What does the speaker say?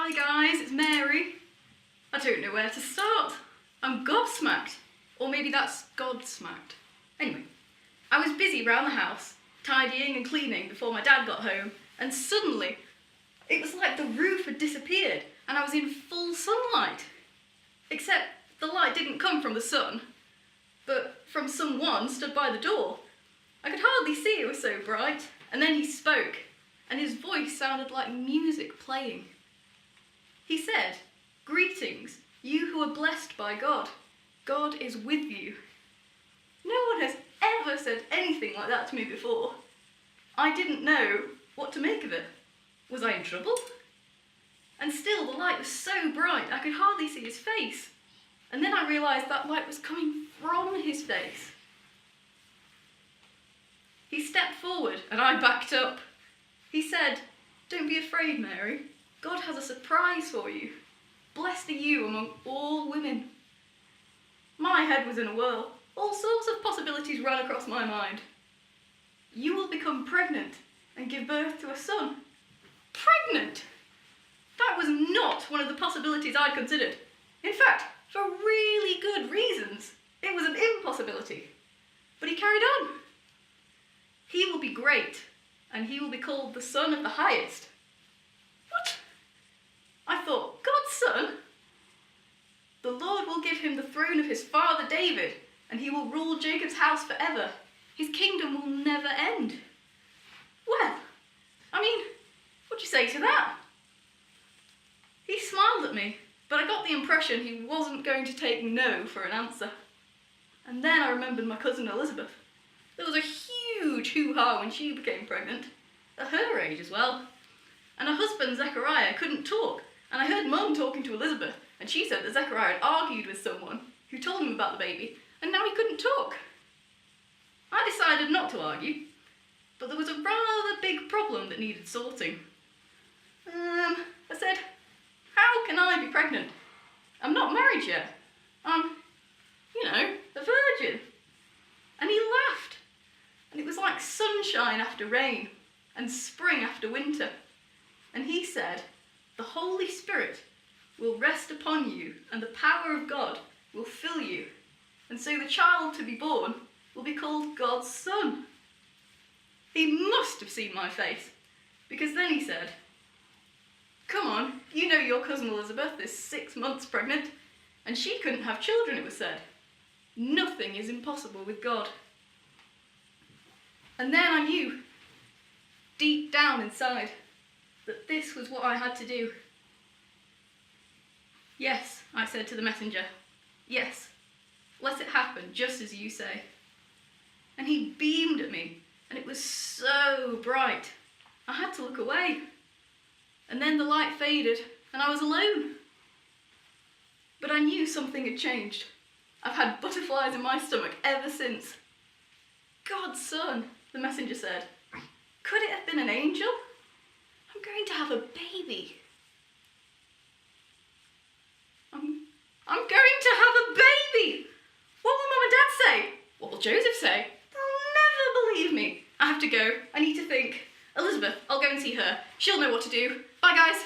Hi guys, it's Mary. I don't know where to start. I'm gobsmacked. Or maybe that's God-smacked. Anyway, I was busy round the house, tidying and cleaning before my dad got home, and suddenly, it was like the roof had disappeared and I was in full sunlight. Except the light didn't come from the sun, but from someone stood by the door. I could hardly see, it was so bright. And then he spoke, and his voice sounded like music playing. He said, "Greetings, you who are blessed by God. God is with you." No one has ever said anything like that to me before. I didn't know what to make of it. Was I in trouble? And still, the light was so bright I could hardly see his face. And then I realised that light was coming from his face. He stepped forward and I backed up. He said, "Don't be afraid, Mary. God has a surprise for you. Blessed are you among all women." My head was in a whirl. All sorts of possibilities ran across my mind. "You will become pregnant and give birth to a son." Pregnant! That was not one of the possibilities I'd considered. In fact, for really good reasons, it was an impossibility. But he carried on. "He will be great, and he will be called the Son of the Highest." What? I thought, God's son? "The Lord will give him the throne of his father David, and he will rule Jacob's house forever. His kingdom will never end." Well, what'd you say to that? He smiled at me, but I got the impression he wasn't going to take no for an answer. And then I remembered my cousin Elizabeth. There was a huge hoo-ha when she became pregnant, at her age as well. And her husband Zechariah couldn't talk, and I heard Mum talking to Elizabeth, and she said that Zechariah had argued with someone who told him about the baby, and now he couldn't talk. I decided not to argue, but there was a rather big problem that needed sorting. I said, "How can I be pregnant? I'm not married yet. I'm, a virgin." And he laughed. And it was like sunshine after rain and spring after winter. And he said, "The Holy Spirit will rest upon you and the power of God will fill you. And so the child to be born will be called God's son." He must have seen my face, because then he said, "Come on, you know your cousin Elizabeth is 6 months pregnant, and she couldn't have children, it was said. Nothing is impossible with God." And then I knew, deep down inside, that this was what I had to do. "Yes," I said to the messenger. "Yes, let it happen just as you say." And he beamed at me, and it was so bright, I had to look away. And then the light faded, and I was alone. But I knew something had changed. I've had butterflies in my stomach ever since. "God's son," the messenger said. "Could it have been an angel? I'm going to have a baby. I'm going to have a baby! What will Mum and Dad say? What will Joseph say? They'll never believe me. I have to go. I need to think. Elizabeth, I'll go and see her. She'll know what to do. Bye, guys."